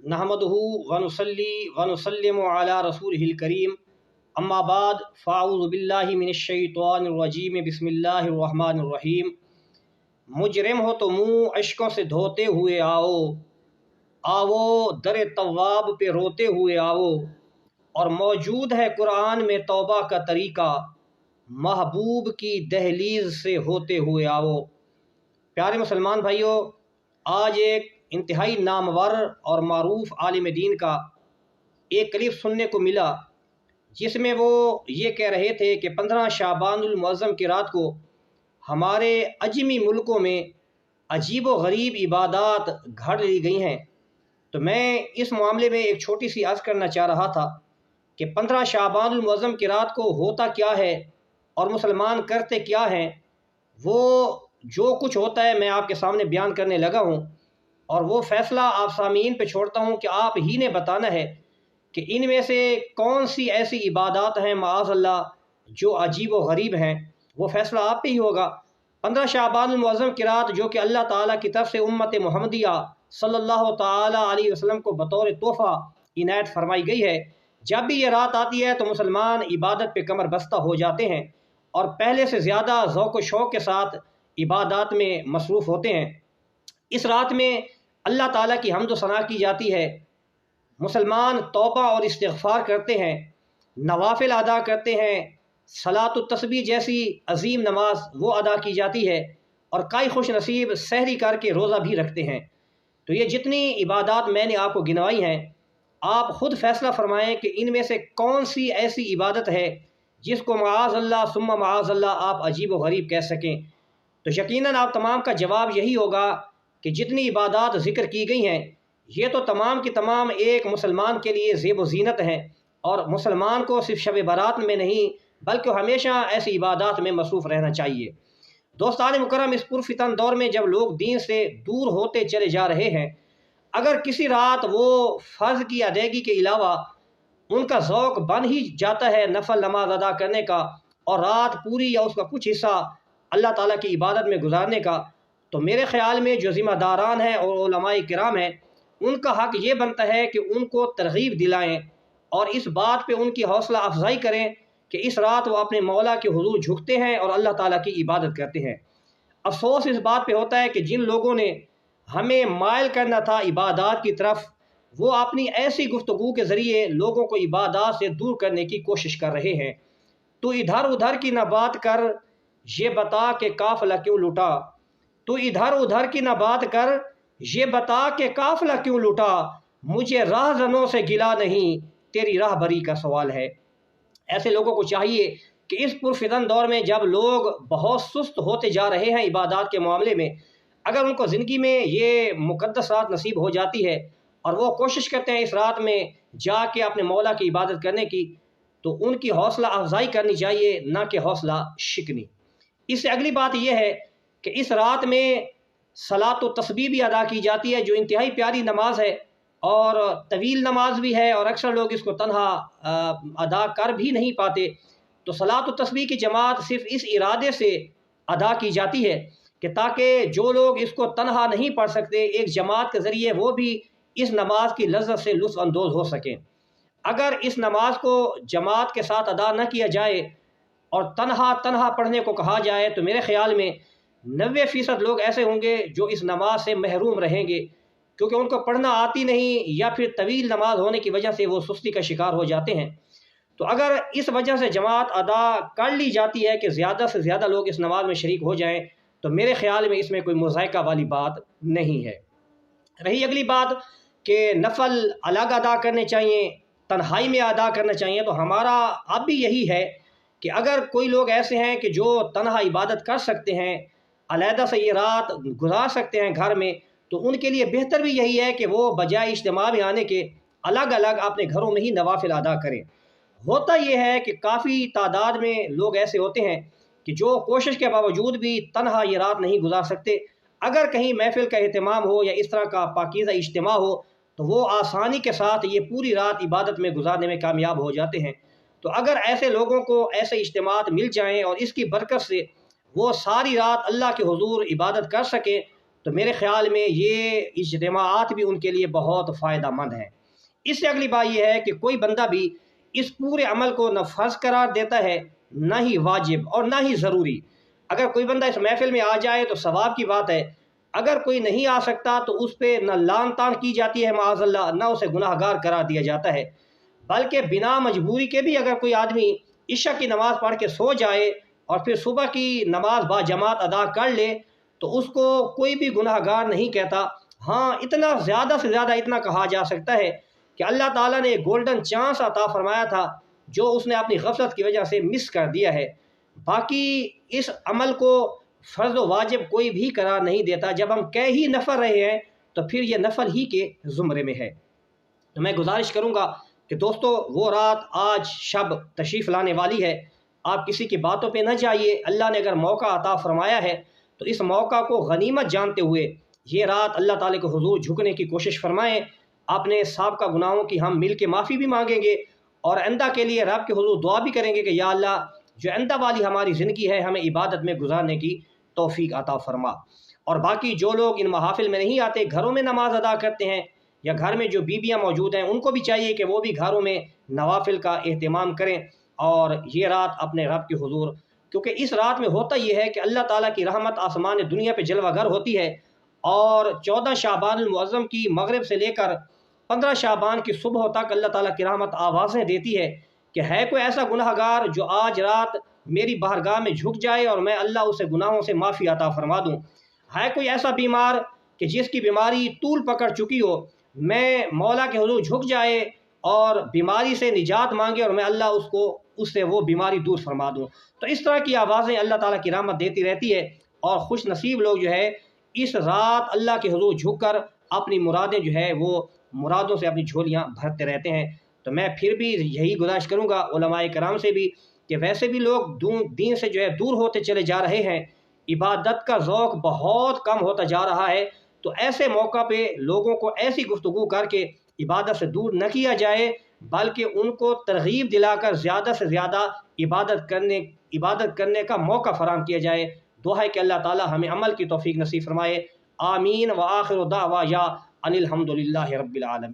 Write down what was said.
नहमदुहु व नुसल्ली व नुसल्लिमु अला रसूलिहिल करीम अम्मा बाद फ़अऊज़ु बिल्लाहि मिनश्शैतानिर रजीम बिस्मिल्लाहिर रहमानिर रहीम। मुजरिम हो तो मुँह अश्कों से धोते हुए आओ, आवो दर तव्वाब पे रोते हुए आओ। और मौजूद है कुरान में तौबा का तरीका, महबूब की दहलीज से होते हुए आओ। प्यारे मुसलमान भाइयों, आज एक इंतहाई नामवर और मारूफ आलिम दीन का एक क्लिप सुनने को मिला, जिसमें वो ये कह रहे थे कि 15 शाबानुल मुअज़्ज़म की रात को हमारे अजमी मुल्कों में अजीब व गरीब इबादात घड़ ली गई हैं। तो मैं इस मामले में एक छोटी सी अर्ज़ करना चाह रहा था कि 15 शाबानुल मुअज़्ज़म की रात को होता क्या है और मुसलमान करते क्या हैं। वो जो कुछ होता है मैं आपके सामने बयान करने लगा हूँ, और वो फ़ैसला आप सामीन पे छोड़ता हूँ कि आप ही ने बताना है कि इनमें से कौन सी ऐसी इबादत हैं माअज़ल्लाह जो अजीब व गरीब हैं। वो फ़ैसला आप पे ही होगा। 15 शाबानुल मुअज़्ज़म की रात जो कि अल्लाह ताला की तरफ से उम्मत मुहम्मदिया सल्लल्लाहु ताला अलैहि वसल्लम को बतौर तोहफ़ा इनायत फरमाई गई है। जब भी ये रात आती है तो मुसलमान इबादत पे कमर बस्ता हो जाते हैं और पहले से ज़्यादा ज़ौक़ व शौक़ के साथ इबादत में मसरूफ़ होते हैं। इस रात में अल्लाह ताला की हम्द व सना की जाती है, मुसलमान तौबा और इस्तिग़फ़ार करते हैं, नवाफिल अदा करते हैं, सलात व तस्बीह जैसी अजीम नमाज वो अदा की जाती है, और कई खुश नसीब सहरी करके रोज़ा भी रखते हैं। तो ये जितनी इबादत मैंने आपको गिनवाई हैं, आप ख़ुद फ़ैसला फरमाएँ कि इनमें से कौन सी ऐसी इबादत है जिसको माअज़ल्लाह सुम्मा माअज़ल्लाह आप अजीब व गरीब कह सकें। तो यकीनन आप तमाम का जवाब यही होगा कि जितनी इबादत ज़िक्र की गई हैं ये तो तमाम की तमाम एक मुसलमान के लिए ज़ेब व ज़ीनत हैं, और मुसलमान को सिर्फ शब बारात में नहीं बल्कि हमेशा ऐसी इबादत में मसरूफ़ रहना चाहिए। दोस्तान मुकर्रम, इस पुरफितन दौर में जब लोग दीन से दूर होते चले जा रहे हैं, अगर किसी रात वो फ़र्ज़ की अदायगी के अलावा उनका ज़ौक़ बन ही जाता है नफल नमाज अदा करने का, और रात पूरी या उसका कुछ हिस्सा अल्लाह ताला की इबादत में गुजारने का, तो मेरे ख़्याल में जो ज़िम्मेदारान हैं और उलमाए किराम हैं, उनका हक़ ये बनता है कि उनको तरग़ीब दिलाएँ और इस बात पे उनकी हौसला अफजाई करें कि इस रात वो अपने मौला के हुज़ूर झुकते हैं और अल्लाह ताला की इबादत करते हैं। अफसोस इस बात पे होता है कि जिन लोगों ने हमें मायल करना था इबादत की तरफ, वो अपनी ऐसी गुफ्तगू के ज़रिए लोगों को इबादत से दूर करने की कोशिश कर रहे हैं। तो इधर उधर की न बात कर, ये बता के काफ़िला क्यों लुटा। तो इधर उधर की न बात कर, ये बता के काफ़िला क्यों लुटा। मुझे राहज़नों से गिला नहीं, तेरी राहबरी का सवाल है। ऐसे लोगों को चाहिए कि इस पुरफितन दौर में जब लोग बहुत सुस्त होते जा रहे हैं इबादत के मामले में, अगर उनको ज़िंदगी में ये मुक़द्दस रात नसीब हो जाती है और वो कोशिश करते हैं इस रात में जाके अपने मौला की इबादत करने की, तो उनकी हौसला अफजाई करनी चाहिए, ना कि हौसला शिकनी। इससे अगली बात यह है कि इस रात में सलात व तस्बीह भी अदा की जाती है, जो इंतहाई प्यारी नमाज है और तवील नमाज भी है, और अक्सर लोग इसको तन्हा अदा कर भी नहीं पाते। तो सलात व तस्बीह की जमात सिर्फ़ इस इरादे से अदा की जाती है कि ताकि जो लोग इसको तन्हा नहीं पढ़ सकते, एक जमात के ज़रिए वो भी इस नमाज की लज़्ज़त से लुत्फ़ अंदोज़ हो सकें। अगर इस नमाज को जमात के साथ अदा न किया जाए और तन्हा तन्हा पढ़ने को कहा जाए, तो मेरे ख़्याल में 90% लोग ऐसे होंगे जो इस नमाज से महरूम रहेंगे, क्योंकि उनको पढ़ना आती नहीं या फिर तवील नमाज होने की वजह से वो सुस्ती का शिकार हो जाते हैं। तो अगर इस वजह से जमात अदा कर ली जाती है कि ज़्यादा से ज़्यादा लोग इस नमाज में शरीक हो जाएं, तो मेरे ख़्याल में इसमें कोई मुज़ायका वाली बात नहीं है। रही अगली बात कि नफल अलग अदा करने चाहिए, तन्हाई में अदा करना चाहिए, तो हमारा अब भी यही है कि अगर कोई लोग ऐसे हैं कि जो तन्हा इबादत कर सकते हैं, अलहदा से ये रात गुजार सकते हैं घर में, तो उनके लिए बेहतर भी यही है कि वो बजाय इज्तिमा में आने के अलग अलग अपने घरों में ही नवाफिल अदा करें। होता यह है कि काफ़ी तादाद में लोग ऐसे होते हैं कि जो कोशिश के बावजूद भी तन्हा ये रात नहीं गुजार सकते। अगर कहीं महफिल का एहतमाम हो या इस तरह का पाकीज़ा इज्तिमा हो, तो वो आसानी के साथ ये पूरी रात इबादत में गुजारने में कामयाब हो जाते हैं। तो अगर ऐसे लोगों को ऐसे इज्तिमात मिल जाएँ और इसकी बरकत से वो सारी रात अल्लाह के हुज़ूर इबादत कर सकें, تو میرے خیال میں یہ اجتماعات بھی ان کے لیے بہت فائدہ مند ہیں۔ اس سے اگلی بات یہ ہے کہ کوئی بندہ بھی اس پورے عمل کو نہ فرض قرار دیتا ہے، نہ ہی واجب اور نہ ہی ضروری۔ اگر کوئی بندہ اس محفل میں آ جائے تو ثواب کی بات ہے، اگر کوئی نہیں آ سکتا تو اس پہ نہ لان تان کی جاتی ہے معاذ اللہ، نہ اسے گناہ گار قرار دیا جاتا ہے، بلکہ بنا مجبوری کے بھی اگر کوئی آدمی عشاء کی نماز پڑھ کے سو جائے اور پھر صبح کی نماز با جماعت ادا کر لے تو اس کو کوئی بھی گناہ گار نہیں کہتا۔ ہاں، اتنا زیادہ سے زیادہ اتنا کہا جا سکتا ہے کہ اللہ تعالیٰ نے ایک گولڈن چانس عطا فرمایا تھا جو اس نے اپنی غفلت کی وجہ سے مس کر دیا ہے۔ باقی اس عمل کو فرض و واجب کوئی بھی قرار نہیں دیتا۔ جب ہم کہہ ہی نفل رہے ہیں تو پھر یہ نفل ہی کے زمرے میں ہے۔ تو میں گزارش کروں گا کہ دوستو، وہ رات آج شب تشریف لانے والی ہے، آپ کسی کی باتوں پہ نہ جائیے۔ اللہ نے اگر موقع عطا فرمایا ہے تو اس موقع کو غنیمت جانتے ہوئے یہ رات اللہ تعالیٰ کے حضور جھکنے کی کوشش فرمائیں۔ اپنے سابقہ گناہوں کی ہم مل کے معافی بھی مانگیں گے اور آئندہ کے لیے رب کے حضور دعا بھی کریں گے کہ یا اللہ، جو آئندہ والی ہماری زندگی ہے ہمیں عبادت میں گزارنے کی توفیق عطا فرما۔ اور باقی جو لوگ ان محافل میں نہیں آتے، گھروں میں نماز ادا کرتے ہیں، یا گھر میں جو بیویاں موجود ہیں ان کو بھی چاہیے کہ وہ بھی گھروں میں نوافل کا اہتمام کریں اور یہ رات اپنے رب کے حضور، کیونکہ اس رات میں ہوتا یہ ہے کہ اللہ تعالیٰ کی رحمت آسمان دنیا پہ جلوہ گر ہوتی ہے، اور 14 شعبان المعظم کی مغرب سے لے کر 15 شعبان کی صبح تک اللہ تعالیٰ کی رحمت آوازیں دیتی ہے کہ ہے کوئی ایسا گناہ گار جو آج رات میری بارگاہ میں جھک جائے اور میں اللہ اسے گناہوں سے معافی عطا فرما دوں۔ ہے کوئی ایسا بیمار کہ جس کی بیماری طول پکڑ چکی ہو، میں مولا کے حضور جھک جائے اور بیماری سے نجات مانگے اور میں اللہ اس سے وہ بیماری دور فرما دوں۔ تو اس طرح کی آوازیں اللہ تعالیٰ کی رحمت دیتی رہتی ہے، اور خوش نصیب لوگ جو ہے اس رات اللہ کے حضور جھک کر اپنی مرادیں جو ہے وہ مرادوں سے اپنی جھولیاں بھرتے رہتے ہیں۔ تو میں پھر بھی یہی گزارش کروں گا علماء کرام سے بھی کہ ویسے بھی لوگ دین سے جو ہے دور ہوتے چلے جا رہے ہیں، عبادت کا ذوق بہت کم ہوتا جا رہا ہے، تو ایسے موقع پہ لوگوں کو ایسی گفتگو کر کے عبادت سے دور نہ کیا جائے، بلکہ ان کو ترغیب دلا کر زیادہ سے زیادہ عبادت کرنے کا موقع فراہم کیا جائے۔ دعا ہے کہ اللہ تعالی ہمیں عمل کی توفیق نصیب فرمائے۔ آمین۔ وآخر دعوانا ان الحمد للہ رب العالمین۔